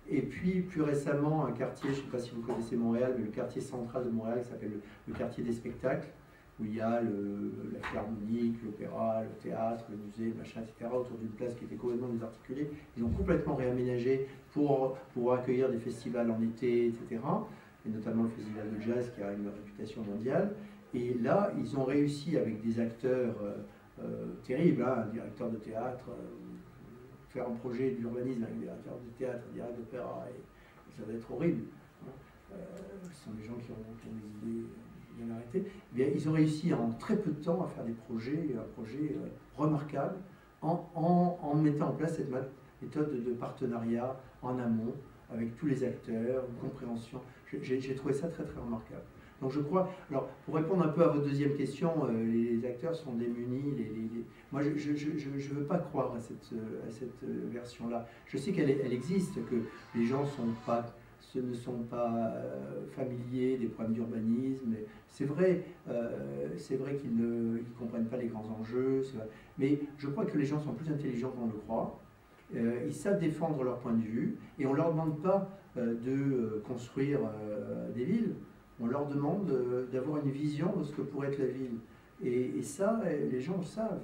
Et puis plus récemment un quartier, je ne sais pas si vous connaissez Montréal, mais le quartier central de Montréal qui s'appelle le quartier des spectacles, où il y a la philharmonique, l'opéra, le théâtre, le musée, le machin, etc., autour d'une place qui était complètement désarticulée. Ils ont complètement réaménagé pour accueillir des festivals en été, etc., et notamment le festival de jazz qui a une réputation mondiale. Et là, ils ont réussi avec des acteurs terribles, hein, un directeur de théâtre, faire un projet d'urbanisme avec des directeurs de théâtre, un directeur d'opéra, et ça va être horrible. Ce sont des gens qui ont des idées bien arrêtées. Bien, ils ont réussi en très peu de temps à faire des projets, un projet remarquable, en mettant en place cette méthode de partenariat en amont, avec tous les acteurs, une compréhension. J'ai trouvé ça très très remarquable. Donc je crois, alors pour répondre un peu à votre deuxième question, les acteurs sont démunis. Moi je ne veux pas croire à cette version-là. Je sais qu'elle existe, que les gens ne sont pas familiers des problèmes d'urbanisme. C'est vrai qu'ils ne comprennent pas les grands enjeux. Mais je crois que les gens sont plus intelligents qu'on le croit. Ils savent défendre leur point de vue et on ne leur demande pas de construire des villes. On leur demande d'avoir une vision de ce que pourrait être la ville. Et ça, les gens le savent.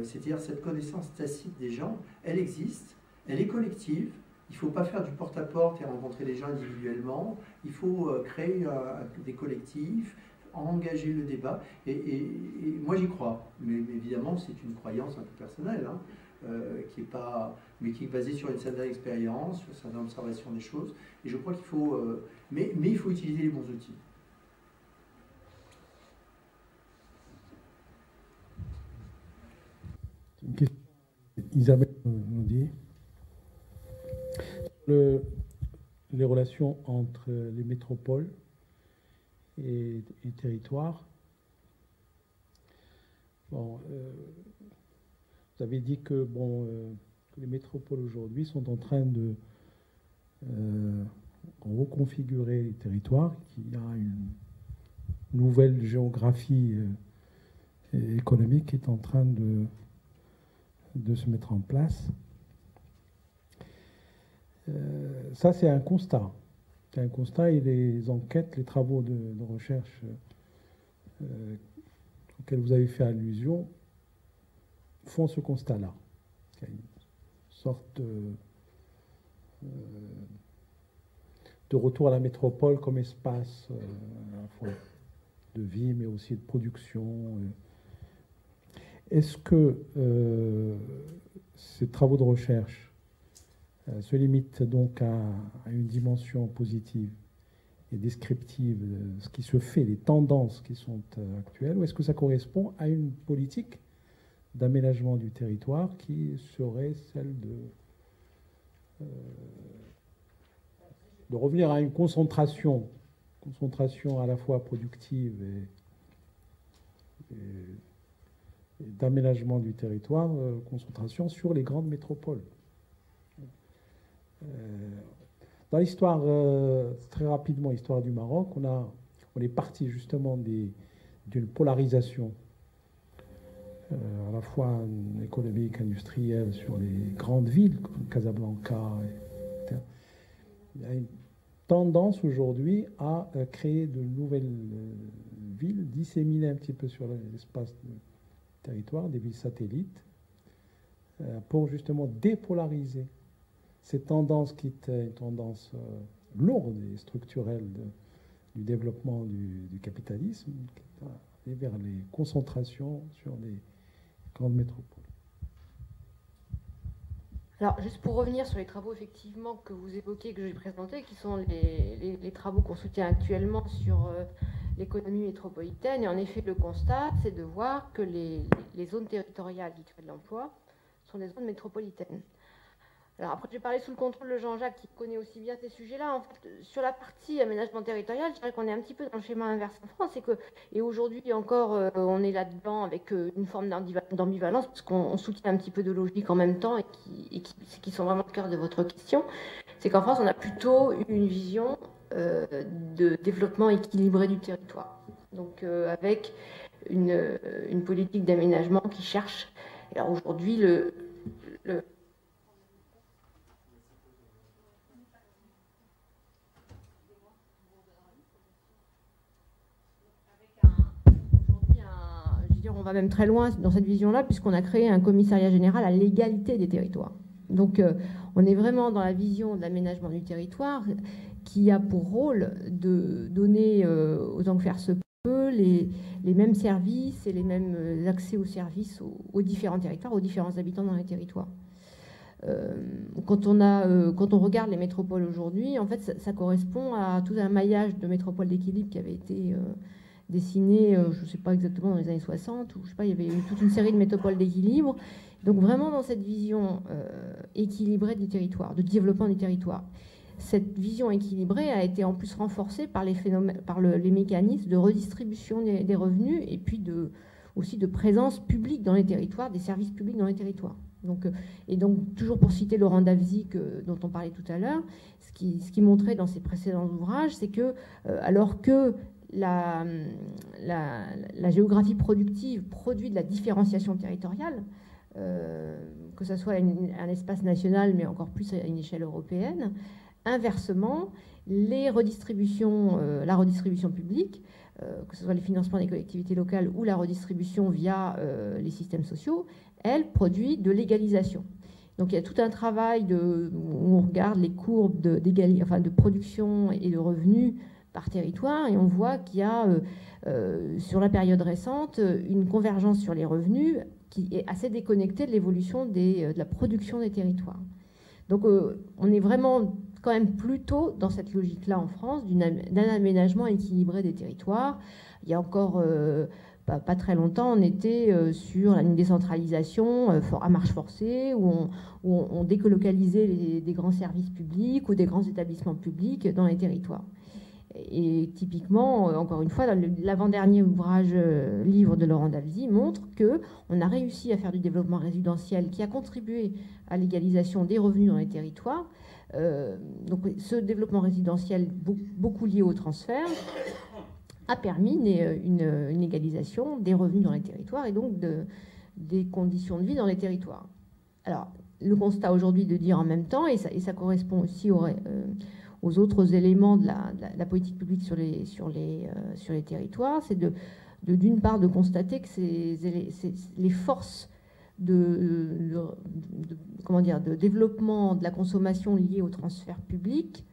C'est-à-dire cette connaissance tacite des gens, elle existe, elle est collective. Il ne faut pas faire du porte-à-porte et rencontrer les gens individuellement. Il faut créer des collectifs, engager le débat. Et moi, j'y crois. Mais évidemment, c'est une croyance un peu personnelle, hein, qui est basée sur une certaine expérience, sur une certaine observation des choses. Et je crois qu'il faut... mais il faut utiliser les bons outils. Isabelle nous dit les relations entre les métropoles et territoires. Bon, vous avez dit que les métropoles aujourd'hui sont en train de reconfigurer les territoires, qu'il y a une nouvelle géographie économique qui est en train de se mettre en place. Ça, c'est un constat. C'est un constat et les enquêtes, les travaux de recherche auxquels vous avez fait allusion font ce constat-là. Il y a une sorte de retour à la métropole comme espace à la fois de vie, mais aussi de production. Est-ce que ces travaux de recherche se limitent donc à une dimension positive et descriptive de ce qui se fait, les tendances qui sont actuelles, ou est-ce que ça correspond à une politique d'aménagement du territoire qui serait celle de revenir à une concentration à la fois productive et d'aménagement du territoire, concentration sur les grandes métropoles. Dans l'histoire, très rapidement, l'histoire du Maroc, on est parti justement d'une polarisation à la fois économique, industrielle sur les grandes villes comme Casablanca, etc. Il y a une tendance aujourd'hui à créer de nouvelles villes disséminées un petit peu sur l'espace territoires, des villes satellites, pour justement dépolariser cette tendance qui était une tendance lourde et structurelle du développement du capitalisme, qui est allé vers les concentrations sur les grandes métropoles. Alors, juste pour revenir sur les travaux effectivement que vous évoquez, que j'ai présentés, qui sont les travaux qu'on soutient actuellement sur l'économie métropolitaine. Et en effet, le constat, c'est de voir que les zones territoriales qui créent de l'emploi sont des zones métropolitaines. Alors après, j'ai parlé sous le contrôle de Jean-Jacques, qui connaît aussi bien ces sujets-là. En fait, sur la partie aménagement territorial, je dirais qu'on est un petit peu dans le schéma inverse en France. Et aujourd'hui encore, on est là-dedans avec une forme d'ambivalence, parce qu'on soutient un petit peu de logique en même temps, et qui sont vraiment au cœur de votre question. C'est qu'en France, on a plutôt une vision de développement équilibré du territoire. Donc avec une politique d'aménagement qui cherche. Alors aujourd'hui, on va même très loin dans cette vision-là, puisqu'on a créé un commissariat général à l'égalité des territoires. Donc, on est vraiment dans la vision de l'aménagement du territoire qui a pour rôle de donner aux gens que faire se peut les mêmes services et les mêmes accès aux services aux différents territoires, aux différents habitants dans les territoires. Quand on regarde les métropoles aujourd'hui, en fait, ça correspond à tout un maillage de métropoles d'équilibre qui avait été dessiné, je ne sais pas exactement, dans les années 60, ou je sais pas, il y avait eu toute une série de métropoles d'équilibre. Donc vraiment dans cette vision équilibrée du territoire, de développement du territoire. Cette vision équilibrée a été en plus renforcée par les phénomènes, par les mécanismes de redistribution des revenus et puis aussi de présence publique dans les territoires, des services publics dans les territoires. Donc, et donc, toujours pour citer Laurent Davzy, dont on parlait tout à l'heure, ce qui montrait dans ses précédents ouvrages, c'est que alors que la géographie productive produit de la différenciation territoriale, que ce soit un espace national, mais encore plus à une échelle européenne, inversement, la redistribution publique, que ce soit le financement des collectivités locales ou la redistribution via les systèmes sociaux, elle produit de l'égalisation. Donc il y a tout un travail où on regarde les courbes de production et de revenus par territoire, et on voit qu'il y a, sur la période récente, une convergence sur les revenus qui est assez déconnectée de l'évolution de la production des territoires. Donc on est vraiment quand même plutôt dans cette logique-là en France, d'un aménagement équilibré des territoires. Il y a encore pas très longtemps, on était sur une décentralisation à marche forcée, où on décolocalisait des grands services publics ou des grands établissements publics dans les territoires. Et typiquement, encore une fois, l'avant-dernier ouvrage, livre de Laurent Davzy, montre qu'on a réussi à faire du développement résidentiel qui a contribué à l'égalisation des revenus dans les territoires. Donc ce développement résidentiel, beaucoup lié au transfert, a permis une égalisation des revenus dans les territoires et donc des conditions de vie dans les territoires. Alors, le constat aujourd'hui de dire en même temps, et ça correspond aussi aux autres éléments de la politique publique sur les territoires, c'est d'une part de constater que les forces de développement de la consommation liée au transfert public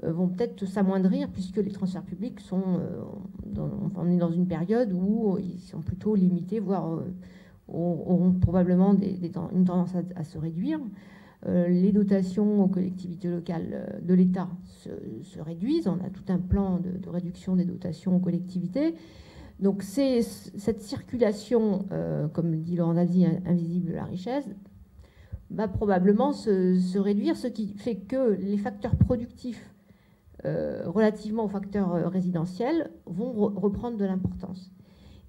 vont peut-être s'amoindrir, puisque les transferts publics on est dans une période où ils sont plutôt limités, voire auront probablement une tendance à se réduire. Les dotations aux collectivités locales de l'État se réduisent. On a tout un plan de réduction des dotations aux collectivités. Donc cette circulation, comme dit Laurent Davzy, invisible de la richesse, va probablement se réduire, ce qui fait que les facteurs productifs relativement aux facteurs résidentiels vont reprendre de l'importance.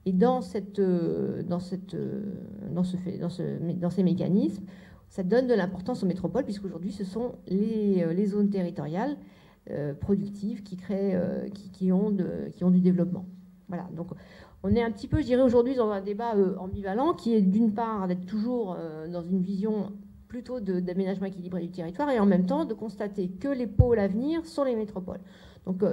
Et dans ces mécanismes, ça donne de l'importance aux métropoles, puisqu'aujourd'hui, ce sont les zones territoriales productives qui ont du développement. Voilà, donc on est un petit peu, je dirais, aujourd'hui dans un débat ambivalent, qui est d'une part d'être toujours dans une vision plutôt d'aménagement équilibré du territoire, et en même temps de constater que les pôles à venir sont les métropoles. Donc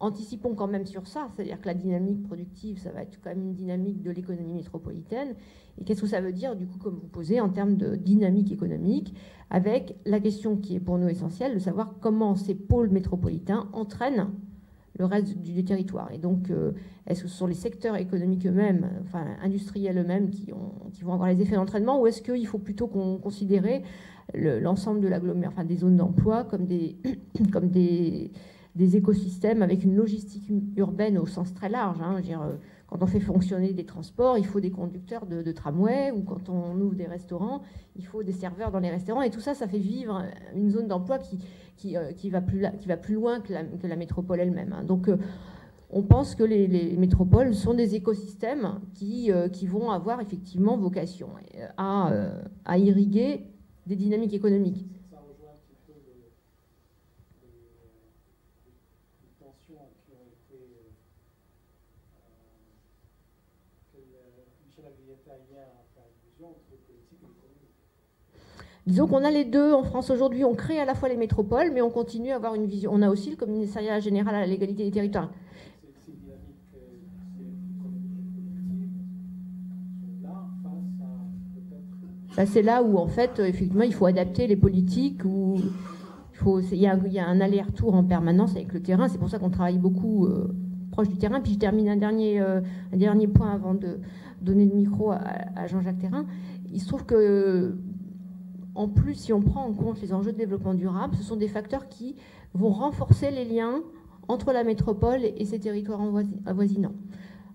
anticipons quand même sur ça, c'est-à-dire que la dynamique productive, ça va être quand même une dynamique de l'économie métropolitaine. Et qu'est-ce que ça veut dire, du coup, comme vous posez, en termes de dynamique économique, avec la question qui est pour nous essentielle, de savoir comment ces pôles métropolitains entraînent le reste du territoire. Et donc, est-ce que ce sont les secteurs économiques eux-mêmes, enfin industriels eux-mêmes, qui vont avoir les effets d'entraînement, ou est-ce qu'il faut plutôt considérer l'ensemble de l'agglomération, enfin des zones d'emploi comme des écosystèmes avec une logistique urbaine au sens très large, hein, je veux dire, quand on fait fonctionner des transports, il faut des conducteurs de tramway, ou quand on ouvre des restaurants, il faut des serveurs dans les restaurants, et tout ça, ça fait vivre une zone d'emploi qui va plus loin que la métropole elle-même, hein. Donc, on pense que les métropoles sont des écosystèmes qui vont avoir effectivement vocation à irriguer des dynamiques économiques. Ça rejoint un petit peu les tensions qui ont été que Michel Aglietta hier a fait allusion entre politique et économie. Disons qu'on a les deux en France aujourd'hui. On crée à la fois les métropoles, mais on continue à avoir une vision. On a aussi le commissariat général à l'égalité des territoires. Ces dynamiques économiques sont là face à peut-être... Là, c'est là où, en fait, effectivement, il faut adapter les politiques. Il y a un aller-retour en permanence avec le terrain. C'est pour ça qu'on travaille beaucoup proche du terrain. Puis je termine un dernier point avant de donner le micro à Jean-Jacques Thérin. Il se trouve que, en plus, si on prend en compte les enjeux de développement durable, ce sont des facteurs qui vont renforcer les liens entre la métropole et ses territoires avoisinants.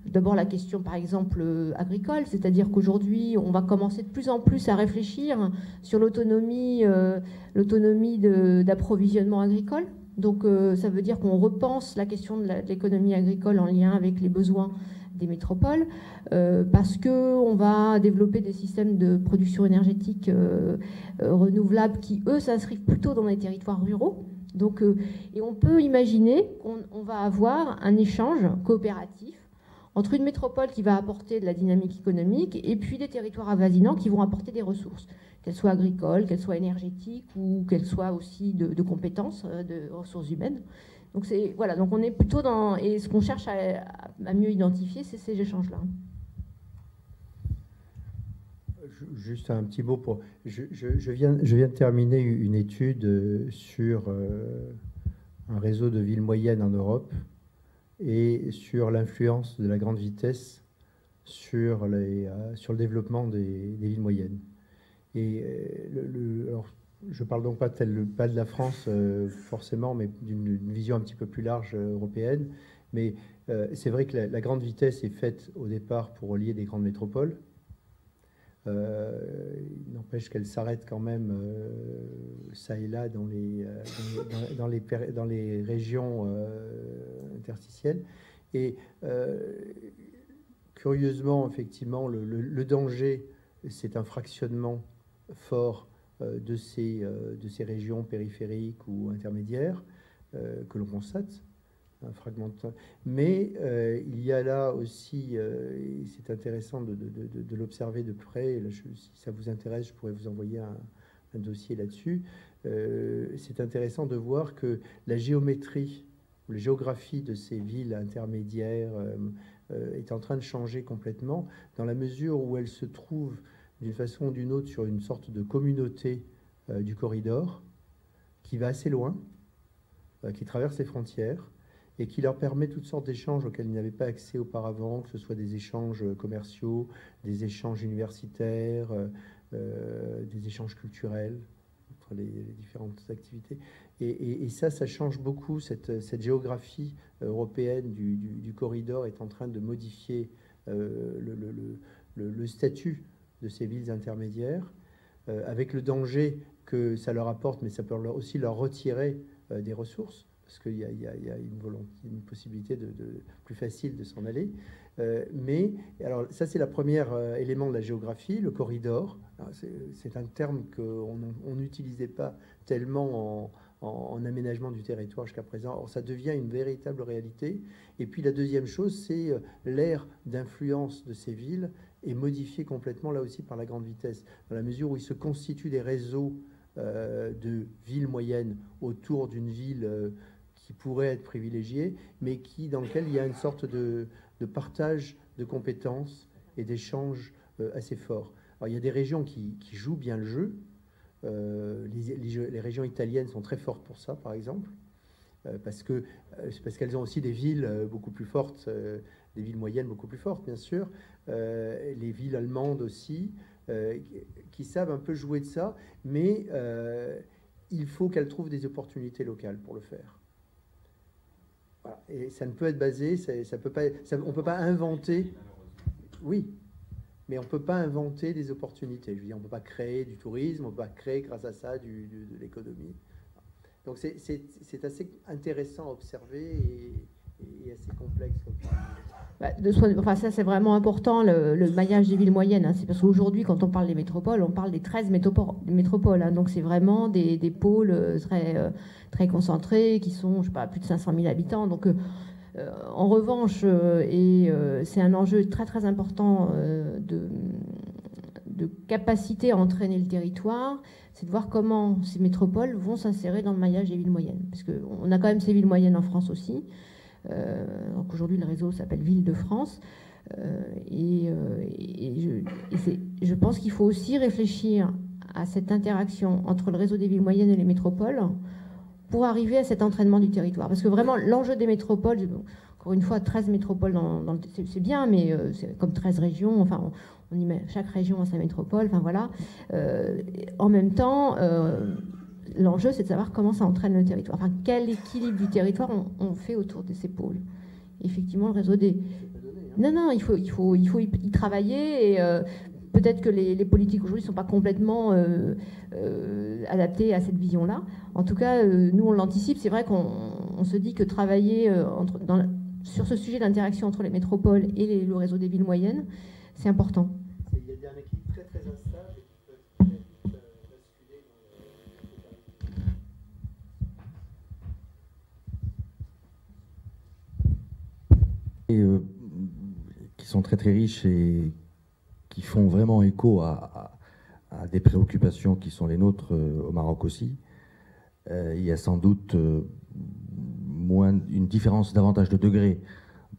D'abord la question, par exemple, agricole, c'est-à-dire qu'aujourd'hui, on va commencer de plus en plus à réfléchir sur l'autonomie d'approvisionnement agricole. Donc, ça veut dire qu'on repense la question de l'économie agricole en lien avec les besoins des métropoles, parce qu'on va développer des systèmes de production énergétique renouvelables qui, eux, s'inscrivent plutôt dans les territoires ruraux. Donc, et on peut imaginer qu'on va avoir un échange coopératif entre une métropole qui va apporter de la dynamique économique et puis des territoires avoisinants qui vont apporter des ressources, qu'elles soient agricoles, qu'elles soient énergétiques ou qu'elles soient aussi de compétences, de ressources humaines. Donc voilà, donc on est plutôt dans... Et ce qu'on cherche à mieux identifier, c'est ces échanges-là. Juste un petit mot pour... Je viens de terminer une étude sur un réseau de villes moyennes en Europe et sur l'influence de la grande vitesse sur le développement des villes moyennes. Et alors, je ne parle donc pas de la France forcément, mais d'une vision un petit peu plus large européenne. Mais c'est vrai que la grande vitesse est faite au départ pour relier des grandes métropoles. Il n'empêche qu'elle s'arrête quand même ça et là dans les régions interstitielles. Et curieusement, effectivement, le danger, c'est un fractionnement fort de ces régions périphériques ou intermédiaires que l'on constate. Un fragment mais il y a là aussi, et c'est intéressant de l'observer de près, là, si ça vous intéresse, je pourrais vous envoyer un dossier là-dessus. C'est intéressant de voir que la géométrie, ou la géographie de ces villes intermédiaires est en train de changer complètement, dans la mesure où elles se trouvent d'une façon ou d'une autre sur une sorte de communauté du corridor qui va assez loin, qui traverse les frontières, et qui leur permet toutes sortes d'échanges auxquels ils n'avaient pas accès auparavant, que ce soit des échanges commerciaux, des échanges universitaires, des échanges culturels entre les différentes activités. Et ça change beaucoup. Cette géographie européenne du corridor est en train de modifier le statut de ces villes intermédiaires, avec le danger que ça leur apporte, mais ça peut aussi leur retirer des ressources, parce qu'il y a une possibilité plus facile de s'en aller. Mais alors ça, c'est le premier élément de la géographie, le corridor. C'est un terme qu'on n'utilisait pas tellement en aménagement du territoire jusqu'à présent. Or, ça devient une véritable réalité. Et puis la deuxième chose, c'est l'aire d'influence de ces villes est modifiée complètement, là aussi, par la grande vitesse, dans la mesure où il se constitue des réseaux de villes moyennes autour d'une ville qui pourrait être privilégié, mais dans lequel il y a une sorte de partage de compétences et d'échanges assez forts. Alors, il y a des régions qui jouent bien le jeu. Les régions italiennes sont très fortes pour ça, par exemple, parce qu'elles ont aussi des villes beaucoup plus fortes, des villes moyennes beaucoup plus fortes, bien sûr. Les villes allemandes aussi, qui savent un peu jouer de ça, mais il faut qu'elles trouvent des opportunités locales pour le faire. Voilà. Et ça ne peut être basé, on ne peut pas inventer. Oui, mais on ne peut pas inventer des opportunités. Je veux dire, on ne peut pas créer du tourisme, on ne peut pas créer grâce à ça de l'économie. Donc c'est assez intéressant à observer et assez complexe comme ça. Ça c'est vraiment important, le maillage des villes moyennes. Hein. C'est parce qu'aujourd'hui, quand on parle des métropoles, on parle des 13 métropoles. Hein. Donc c'est vraiment des pôles très concentrés qui sont, je sais pas, plus de 500 000 habitants. Donc en revanche, c'est un enjeu très très important de capacité à entraîner le territoire, c'est de voir comment ces métropoles vont s'insérer dans le maillage des villes moyennes. Parce qu'on a quand même ces villes moyennes en France aussi. Donc aujourd'hui, le réseau s'appelle Ville de France. Je pense qu'il faut aussi réfléchir à cette interaction entre le réseau des villes moyennes et les métropoles pour arriver à cet entraînement du territoire. Parce que vraiment, l'enjeu des métropoles, encore une fois, 13 métropoles, c'est bien, mais c'est comme 13 régions, enfin, on y met chaque région à sa métropole, enfin voilà. En même temps, l'enjeu, c'est de savoir comment ça entraîne le territoire. Enfin, quel équilibre du territoire on fait autour de ces pôles. Effectivement, le réseau des... Non, il faut y travailler et peut-être que les politiques aujourd'hui ne sont pas complètement adaptées à cette vision-là. En tout cas, nous, on l'anticipe. C'est vrai qu'on se dit que travailler sur ce sujet d'interaction entre les métropoles et le réseau des villes moyennes, c'est important. Il y a un équilibre très très instable et qui peut très vite basculer dans qui sont très très riches et qui font vraiment écho à des préoccupations qui sont les nôtres au Maroc aussi. Il y a sans doute une différence davantage de degré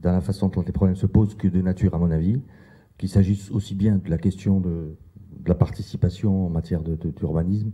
dans la façon dont les problèmes se posent que de nature, à mon avis, qu'il s'agisse aussi bien de la question de la participation en matière d'urbanisme